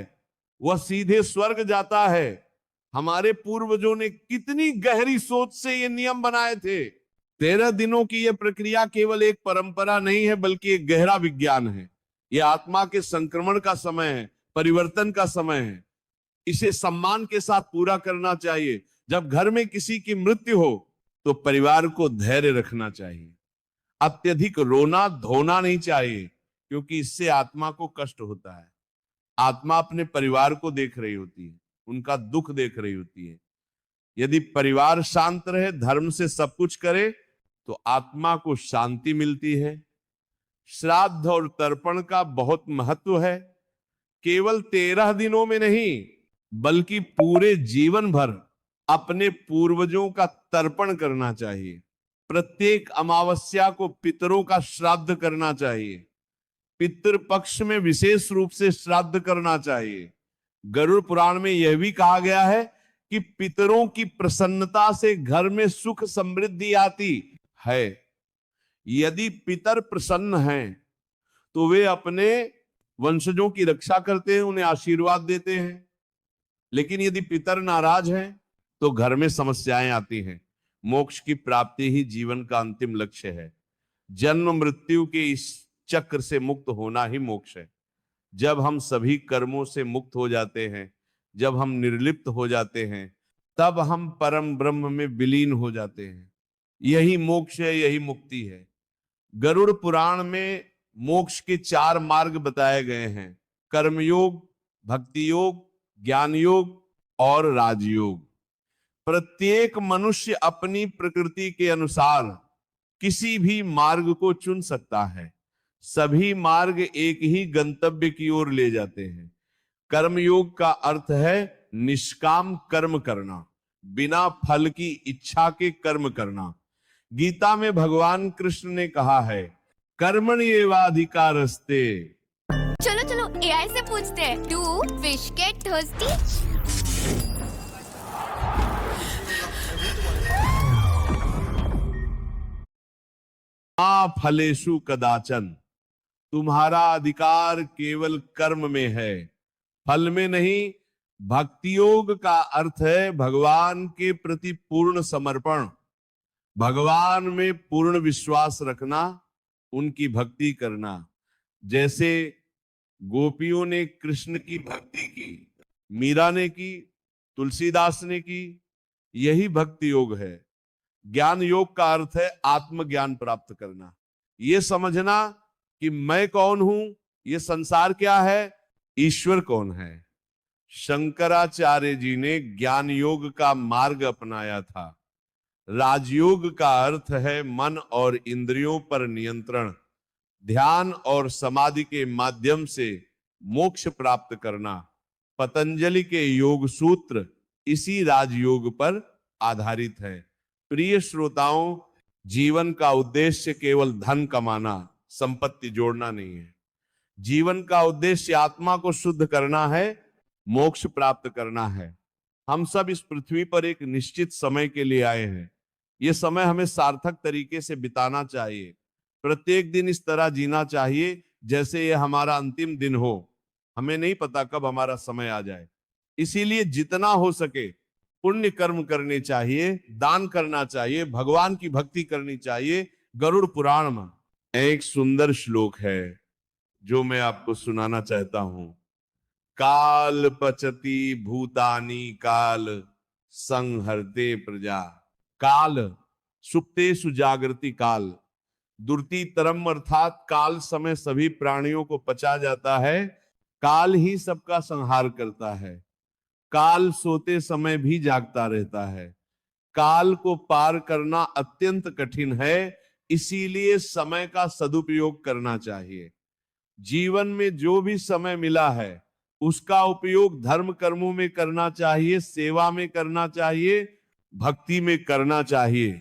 वह सीधे स्वर्ग जाता है। हमारे पूर्वजों ने कितनी गहरी सोच से ये नियम बनाए थे। 13 दिनों की यह प्रक्रिया केवल एक परंपरा नहीं है, बल्कि एक गहरा विज्ञान है। यह आत्मा के संक्रमण का समय है, परिवर्तन का समय है। इसे सम्मान के साथ पूरा करना चाहिए। जब घर में किसी की मृत्यु हो तो परिवार को धैर्य रखना चाहिए। अत्यधिक रोना धोना नहीं चाहिए, क्योंकि इससे आत्मा को कष्ट होता है। आत्मा अपने परिवार को देख रही होती है, उनका दुख देख रही होती है। यदि परिवार शांत रहे, धर्म से सब कुछ करे, तो आत्मा को शांति मिलती है। श्राद्ध और तर्पण का बहुत महत्व है। केवल 13 दिनों में नहीं, बल्कि पूरे जीवन भर अपने पूर्वजों का तर्पण करना चाहिए। प्रत्येक अमावस्या को पितरों का श्राद्ध करना चाहिए। पितृ पक्ष में विशेष रूप से श्राद्ध करना चाहिए। गरुड़ पुराण में यह भी कहा गया है कि पितरों की प्रसन्नता से घर में सुख समृद्धि आती है। यदि पितर प्रसन्न हैं तो वे अपने वंशजों की रक्षा करते हैं, उन्हें आशीर्वाद देते हैं। लेकिन यदि पितर नाराज हैं तो घर में समस्याएं आती हैं। मोक्ष की प्राप्ति ही जीवन का अंतिम लक्ष्य है। जन्म मृत्यु के इस चक्र से मुक्त होना ही मोक्ष है। जब हम सभी कर्मों से मुक्त हो जाते हैं, जब हम निर्लिप्त हो जाते हैं, तब हम परम ब्रह्म में विलीन हो जाते हैं। यही मोक्ष है, यही मुक्ति है। गरुड़ पुराण में मोक्ष के 4 मार्ग बताए गए हैं: कर्मयोग, भक्ति योग, ज्ञान योग और राजयोग। प्रत्येक मनुष्य अपनी प्रकृति के अनुसार किसी भी मार्ग को चुन सकता है। सभी मार्ग एक ही गंतव्य की ओर ले जाते हैं। कर्मयोग का अर्थ है निष्काम कर्म करना, बिना फल की इच्छा के कर्म करना। गीता में भगवान कृष्ण ने कहा है, कर्मण्येवाधिकारस्ते।
चलो चलो एआई से पूछते हैं, डू फिश गेट थर्स्टी?
फलेषु कदाचन। तुम्हारा अधिकार केवल कर्म में है, फल में नहीं। भक्ति योग का अर्थ है भगवान के प्रति पूर्ण समर्पण, भगवान में पूर्ण विश्वास रखना, उनकी भक्ति करना। जैसे गोपियों ने कृष्ण की भक्ति की, मीरा ने की, तुलसीदास ने की, यही भक्ति योग है। ज्ञान योग का अर्थ है आत्मज्ञान प्राप्त करना, ये समझना कि मैं कौन हूं, ये संसार क्या है, ईश्वर कौन है। शंकराचार्य जी ने ज्ञान योग का मार्ग अपनाया था। राजयोग का अर्थ है मन और इंद्रियों पर नियंत्रण, ध्यान और समाधि के माध्यम से मोक्ष प्राप्त करना। पतंजलि के योग सूत्र इसी राजयोग पर आधारित है। प्रिय श्रोताओं, जीवन का उद्देश्य केवल धन कमाना, संपत्ति जोड़ना नहीं है। जीवन का उद्देश्य आत्मा को शुद्ध करना है, मोक्ष प्राप्त करना है। हम सब इस पृथ्वी पर एक निश्चित समय के लिए आए हैं। यह समय हमें सार्थक तरीके से बिताना चाहिए। प्रत्येक दिन इस तरह जीना चाहिए जैसे यह हमारा अंतिम दिन हो। हमें नहीं पता कब हमारा समय आ जाए। इसीलिए जितना हो सके पुण्य कर्म करने चाहिए, दान करना चाहिए, भगवान की भक्ति करनी चाहिए। गरुड़ पुराण में एक सुंदर श्लोक है जो मैं आपको सुनाना चाहता हूं। काल पचति भूतानि काल संहरते प्रजा। काल सुप्तेषु जागृति काल। दुर्ति तरम अर्थात काल समय सभी प्राणियों को पचा जाता है। काल ही सबका संहार करता है। काल सोते समय भी जागता रहता है। काल को पार करना अत्यंत कठिन है, इसीलिए समय का सदुपयोग करना चाहिए। जीवन में जो भी समय मिला है उसका उपयोग धर्म कर्मों में करना चाहिए, सेवा में करना चाहिए, भक्ति में करना चाहिए।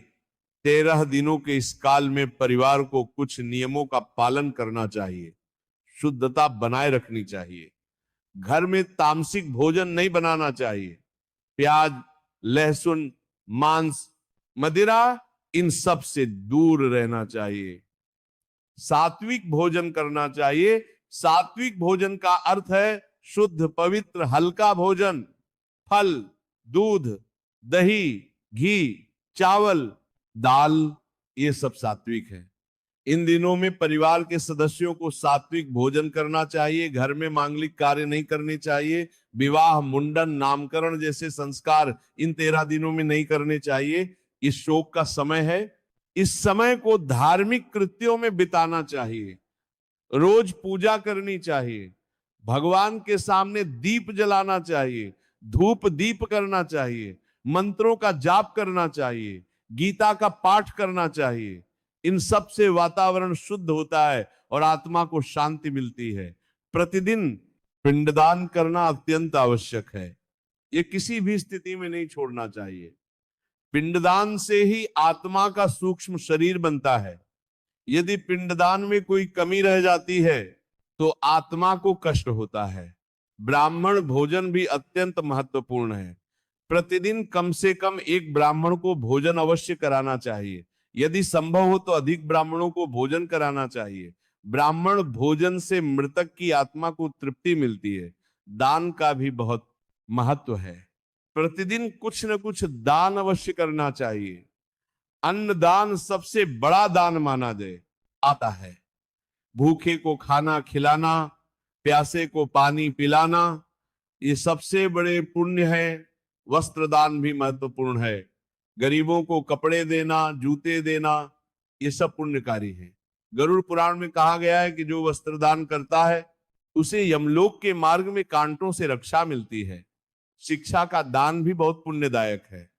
13 दिनों के इस काल में परिवार को कुछ नियमों का पालन करना चाहिए। शुद्धता बनाए रखनी चाहिए। घर में तामसिक भोजन नहीं बनाना चाहिए। प्याज, लहसुन, मांस, मदिरा, इन सब से दूर रहना चाहिए। सात्विक भोजन करना चाहिए। सात्विक भोजन का अर्थ है शुद्ध, पवित्र, हल्का भोजन। फल, दूध, दही, घी, चावल, दाल, ये सब सात्विक है। इन दिनों में परिवार के सदस्यों को सात्विक भोजन करना चाहिए। घर में मांगलिक कार्य नहीं करने चाहिए। विवाह, मुंडन, नामकरण जैसे संस्कार इन 13 दिनों में नहीं करने चाहिए। इस शोक का समय है। इस समय को धार्मिक कृत्यों में बिताना चाहिए। रोज पूजा करनी चाहिए। भगवान के सामने दीप जलाना चाहिए। धूप दीप करना चाहिए। मंत्रों का जाप करना चाहिए। गीता का पाठ करना चाहिए। इन सब से वातावरण शुद्ध होता है और आत्मा को शांति मिलती है। प्रतिदिन पिंडदान करना अत्यंत आवश्यक है। ये किसी भी स्थिति में नहीं छोड़ना चाहिए। पिंडदान से ही आत्मा का सूक्ष्म शरीर बनता है। यदि पिंडदान में कोई कमी रह जाती है तो आत्मा को कष्ट होता है। ब्राह्मण भोजन भी अत्यंत महत्वपूर्ण है। प्रतिदिन कम से कम एक ब्राह्मण को भोजन अवश्य कराना चाहिए। यदि संभव हो तो अधिक ब्राह्मणों को भोजन कराना चाहिए। ब्राह्मण भोजन से मृतक की आत्मा को तृप्ति मिलती है। दान का भी बहुत महत्व है। प्रतिदिन कुछ न कुछ दान अवश्य करना चाहिए। अन्न दान सबसे बड़ा दान माना आता है। भूखे को खाना खिलाना, प्यासे को पानी पिलाना, ये सबसे बड़े पुण्य है। वस्त्र दान भी महत्वपूर्ण है। गरीबों को कपड़े देना, जूते देना, ये सब पुण्यकारी है। गरुड़ पुराण में कहा गया है कि जो वस्त्र दान करता है उसे यमलोक के मार्ग में कांटों से रक्षा मिलती है। शिक्षा का दान भी बहुत पुण्यदायक है।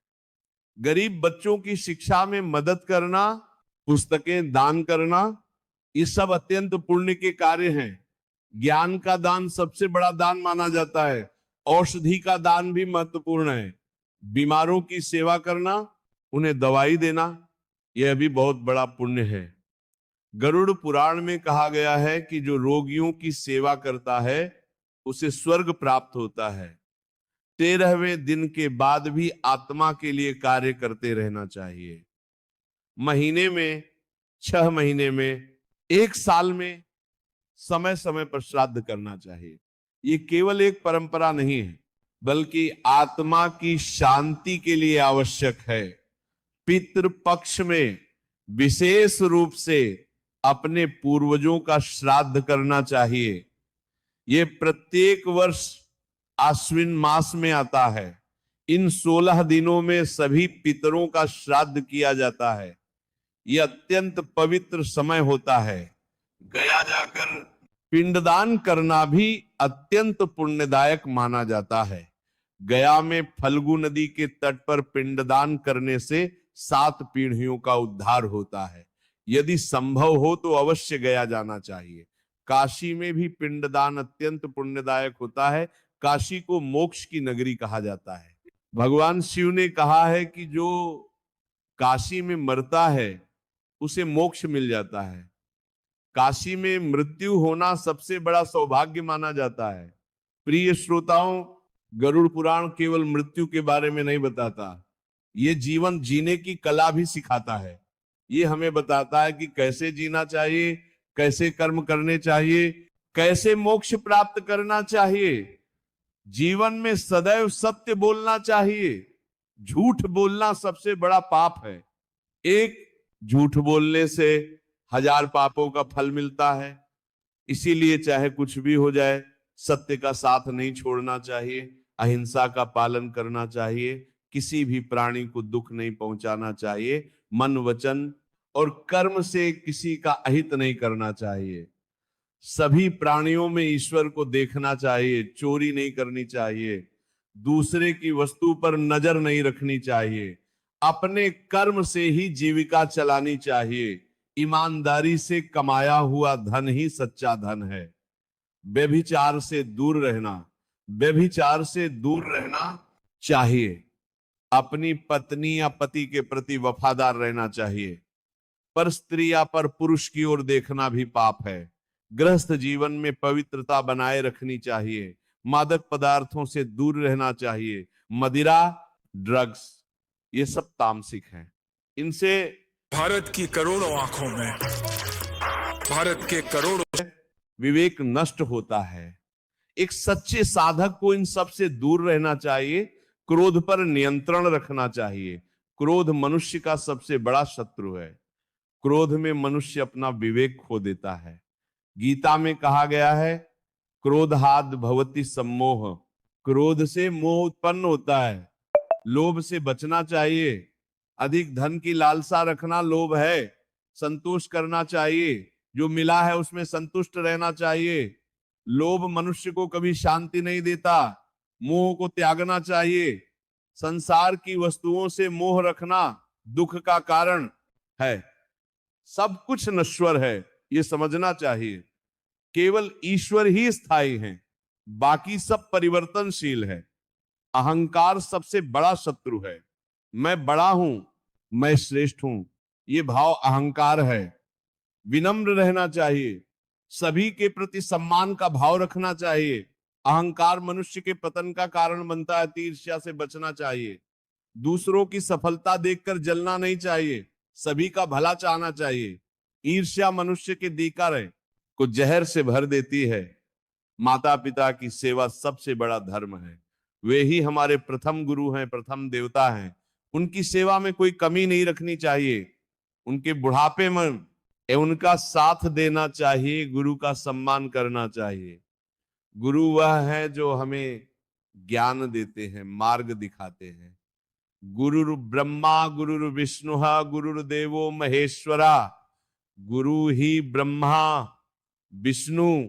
गरीब बच्चों की शिक्षा में मदद करना, पुस्तकें दान करना, ये सब अत्यंत पुण्य के कार्य हैं। ज्ञान का दान सबसे बड़ा दान माना जाता है। औषधि का दान भी महत्वपूर्ण है। बीमारों की सेवा करना, उन्हें दवाई देना, यह भी बहुत बड़ा पुण्य है। गरुड़ पुराण में कहा गया है कि जो रोगियों की सेवा करता है उसे स्वर्ग प्राप्त होता है। 13वें दिन के बाद भी आत्मा के लिए कार्य करते रहना चाहिए। महीने में, 6 महीने में, 1 साल में समय समय पर श्राद्ध करना चाहिए। ये केवल एक परंपरा नहीं है बल्कि आत्मा की शांति के लिए आवश्यक है। पितृ पक्ष में विशेष रूप से अपने पूर्वजों का श्राद्ध करना चाहिए। ये प्रत्येक वर्ष आश्विन मास में आता है। इन 16 दिनों में सभी पितरों का श्राद्ध किया जाता है। यह अत्यंत पवित्र समय होता है। गया जाकर पिंडदान करना भी अत्यंत पुण्यदायक माना जाता है। गया में फल्गु नदी के तट पर पिंडदान करने से 7 पीढ़ियों का उद्धार होता है। यदि संभव हो तो अवश्य गया जाना चाहिए। काशी में भी पिंडदान अत्यंत पुण्यदायक होता है। काशी को मोक्ष की नगरी कहा जाता है। भगवान शिव ने कहा है कि जो काशी में मरता है उसे मोक्ष मिल जाता है। काशी में मृत्यु होना सबसे बड़ा सौभाग्य माना जाता है। प्रिय श्रोताओं, गरुड़ पुराण केवल मृत्यु के बारे में नहीं बताता, ये जीवन जीने की कला भी सिखाता है। ये हमें बताता है कि कैसे जीना चाहिए, कैसे कर्म करने चाहिए, कैसे मोक्ष प्राप्त करना चाहिए। जीवन में सदैव सत्य बोलना चाहिए। झूठ बोलना सबसे बड़ा पाप है। एक झूठ बोलने से 1000 पापों का फल मिलता है। इसीलिए चाहे कुछ भी हो जाए, सत्य का साथ नहीं छोड़ना चाहिए। अहिंसा का पालन करना चाहिए। किसी भी प्राणी को दुख नहीं पहुंचाना चाहिए। मन, वचन और कर्म से किसी का अहित नहीं करना चाहिए। सभी प्राणियों में ईश्वर को देखना चाहिए। चोरी नहीं करनी चाहिए। दूसरे की वस्तु पर नजर नहीं रखनी चाहिए। अपने कर्म से ही जीविका चलानी चाहिए। ईमानदारी से कमाया हुआ धन ही सच्चा धन है। व्यभिचार से दूर रहना चाहिए। अपनी पत्नी या पति के प्रति वफादार रहना चाहिए, पर स्त्री या पर पुरुष की ओर देखना भी पाप है। गृहस्थ जीवन में पवित्रता बनाए रखनी चाहिए, मादक पदार्थों से दूर रहना चाहिए। मदिरा, ड्रग्स, ये सब तामसिक हैं। इनसे
भारत की करोड़ों आंखों में, भारत के करोड़ों
विवेक नष्ट होता है। एक सच्चे साधक को इन सब से दूर रहना चाहिए, क्रोध पर नियंत्रण रखना चाहिए। क्रोध मनुष्य का सबसे बड़ा शत्रु है। क्रोध में मनुष्य अपना विवेक खो देता है। गीता में कहा गया है, क्रोधाद भवति सम्मोह, क्रोध से मोह उत्पन्न होता है। लोभ से बचना चाहिए। अधिक धन की लालसा रखना लोभ है। संतोष करना चाहिए, जो मिला है उसमें संतुष्ट रहना चाहिए। लोभ मनुष्य को कभी शांति नहीं देता। मोह को त्यागना चाहिए। संसार की वस्तुओं से मोह रखना दुख का कारण है। सब कुछ नश्वर है, ये समझना चाहिए। केवल ईश्वर ही स्थायी है, बाकी सब परिवर्तनशील है। अहंकार सबसे बड़ा शत्रु है। मैं बड़ा हूं, मैं श्रेष्ठ हूं, ये भाव अहंकार है। विनम्र रहना चाहिए, सभी के प्रति सम्मान का भाव रखना चाहिए। अहंकार मनुष्य के पतन का कारण बनता है। ईर्ष्या से बचना चाहिए। दूसरों की सफलता देखकर जलना नहीं चाहिए, सभी का भला चाहना चाहिए। ईर्ष्या मनुष्य के दीकारे को जहर से भर देती है। माता पिता की सेवा सबसे बड़ा धर्म है। वे ही हमारे प्रथम गुरु हैं, प्रथम देवता हैं। उनकी सेवा में कोई कमी नहीं रखनी चाहिए। उनके बुढ़ापे में उनका साथ देना चाहिए, गुरु का सम्मान करना चाहिए। गुरु वह है जो हमें ज्ञान देते हैं, मार्ग दिखाते हैं। गुरुर् ब्रह्मा गुरुर् विष्णु गुरुर्देवो महेश्वरा। गुरु ही ब्रह्मा, विष्णु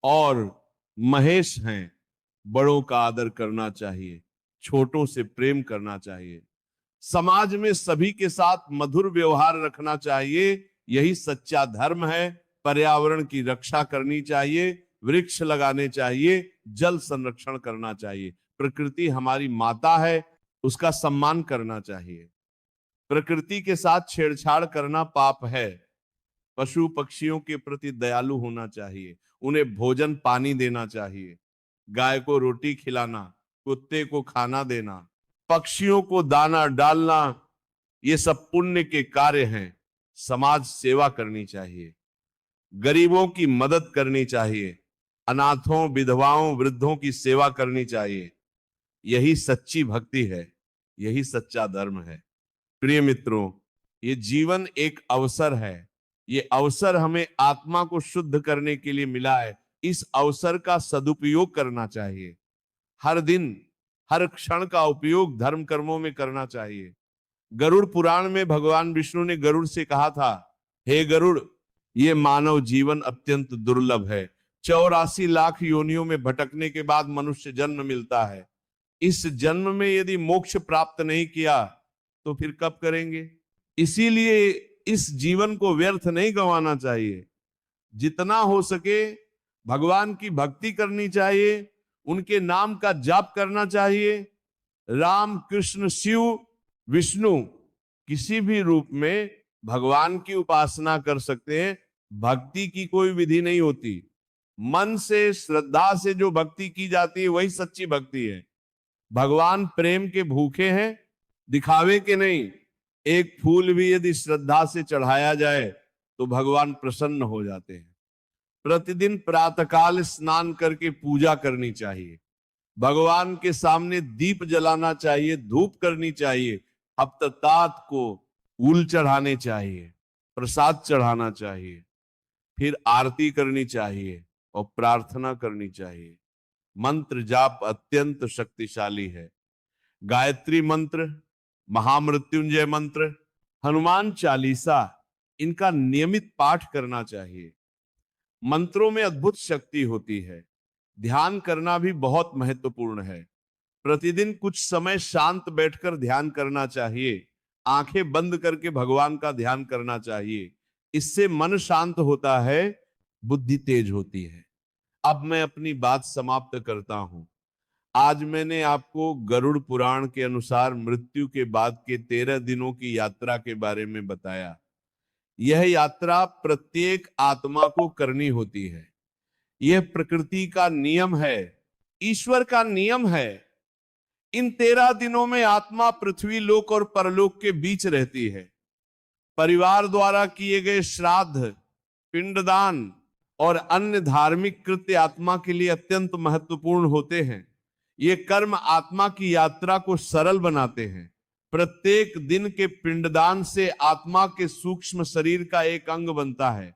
और महेश हैं। बड़ों का आदर करना चाहिए, छोटों से प्रेम करना चाहिए। समाज में सभी के साथ मधुर व्यवहार रखना चाहिए, यही सच्चा धर्म है। पर्यावरण की रक्षा करनी चाहिए, वृक्ष लगाने चाहिए, जल संरक्षण करना चाहिए। प्रकृति हमारी माता है, उसका सम्मान करना चाहिए। प्रकृति के साथ छेड़छाड़ करना पाप है। पशु पक्षियों के प्रति दयालु होना चाहिए, उन्हें भोजन पानी देना चाहिए। गाय को रोटी खिलाना, कुत्ते को खाना देना, पक्षियों को दाना डालना, ये सब पुण्य के कार्य हैं। समाज सेवा करनी चाहिए, गरीबों की मदद करनी चाहिए, अनाथों, विधवाओं, वृद्धों की सेवा करनी चाहिए। यही सच्ची भक्ति है, यही सच्चा धर्म है। प्रिय मित्रों, ये जीवन एक अवसर है। ये अवसर हमें आत्मा को शुद्ध करने के लिए मिला है। इस अवसर का सदुपयोग करना चाहिए। हर दिन, हर क्षण का उपयोग धर्म कर्मों में करना चाहिए। गरुड़ पुराण में भगवान विष्णु ने गरुड़ से कहा था, हे गरुड़, ये मानव जीवन अत्यंत दुर्लभ है। 84 लाख योनियों में भटकने के बाद मनुष्य जन्म मिलता है। इस जन्म में यदि मोक्ष प्राप्त नहीं किया तो फिर कब करेंगे? इसीलिए इस जीवन को व्यर्थ नहीं गंवाना चाहिए। जितना हो सके भगवान की भक्ति करनी चाहिए, उनके नाम का जाप करना चाहिए। राम, कृष्ण, शिव, विष्णु किसी भी रूप में भगवान की उपासना कर सकते हैं। भक्ति की कोई विधि नहीं होती। मन से, श्रद्धा से जो भक्ति की जाती है वही सच्ची भक्ति है। भगवान प्रेम के भूखे हैं, दिखावे के नहीं। एक फूल भी यदि श्रद्धा से चढ़ाया जाए तो भगवान प्रसन्न हो जाते हैं। प्रतिदिन प्रातःकाल स्नान करके पूजा करनी चाहिए। भगवान के सामने दीप जलाना चाहिए, धूप करनी चाहिए। हफ्तात को फूल चढ़ाने चाहिए, प्रसाद चढ़ाना चाहिए, फिर आरती करनी चाहिए और प्रार्थना करनी चाहिए। मंत्र जाप अत्यंत शक्तिशाली है। गायत्री मंत्र, महामृत्युंजय मंत्र, हनुमान चालीसा, इनका नियमित पाठ करना चाहिए। मंत्रों में अद्भुत शक्ति होती है। ध्यान करना भी बहुत महत्वपूर्ण है। प्रतिदिन कुछ समय शांत बैठकर ध्यान करना चाहिए। आंखें बंद करके भगवान का ध्यान करना चाहिए। इससे मन शांत होता है, बुद्धि तेज होती है। अब मैं अपनी बात समाप्त करता हूं। आज मैंने आपको गरुड़ पुराण के अनुसार मृत्यु के बाद के 13 दिनों की यात्रा के बारे में बताया। यह यात्रा प्रत्येक आत्मा को करनी होती है। यह प्रकृति का नियम है, ईश्वर का नियम है। इन 13 दिनों में आत्मा पृथ्वी लोक और परलोक के बीच रहती है। परिवार द्वारा किए गए श्राद्ध, पिंडदान और अन्य धार्मिक कृत्य आत्मा के लिए अत्यंत महत्वपूर्ण होते हैं। ये कर्म आत्मा की यात्रा को सरल बनाते हैं। प्रत्येक दिन के पिंडदान से आत्मा के सूक्ष्म शरीर का एक अंग बनता है।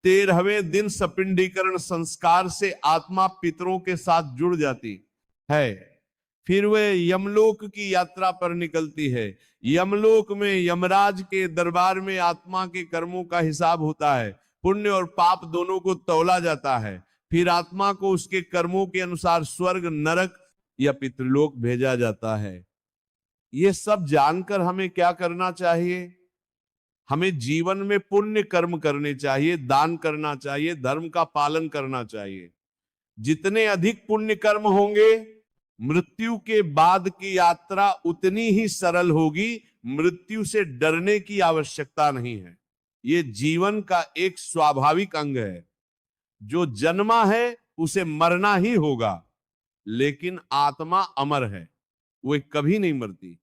13वें दिन सपिंडीकरण संस्कार से आत्मा पितरों के साथ जुड़ जाती है। फिर वे यमलोक की यात्रा पर निकलती है। यमलोक में यमराज के दरबार में आत्मा के कर्मों का हिसाब होता है। पुण्य और पाप दोनों को तौला जाता है। फिर आत्मा को उसके कर्मों के अनुसार स्वर्ग, नरक या पितृलोक भेजा जाता है। ये सब जानकर हमें क्या करना चाहिए? हमें जीवन में पुण्य कर्म करने चाहिए, दान करना चाहिए, धर्म का पालन करना चाहिए। जितने अधिक पुण्य कर्म होंगे, मृत्यु के बाद की यात्रा उतनी ही सरल होगी। मृत्यु से डरने की आवश्यकता नहीं है। ये जीवन का एक स्वाभाविक अंग है। जो जन्मा है उसे मरना ही होगा, लेकिन आत्मा अमर है, वो कभी नहीं मरती।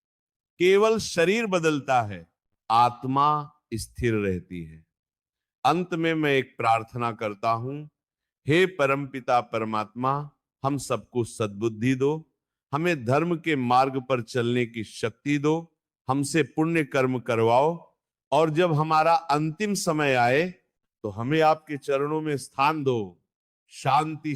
केवल शरीर बदलता है, आत्मा स्थिर रहती है। अंत में मैं एक प्रार्थना करता हूं। हे परमपिता परमात्मा, हम सबको सद्बुद्धि दो, हमें धर्म के मार्ग पर चलने की शक्ति दो, हमसे पुण्य कर्म करवाओ, और जब हमारा अंतिम समय आए तो हमें आपके चरणों में स्थान दो। शांति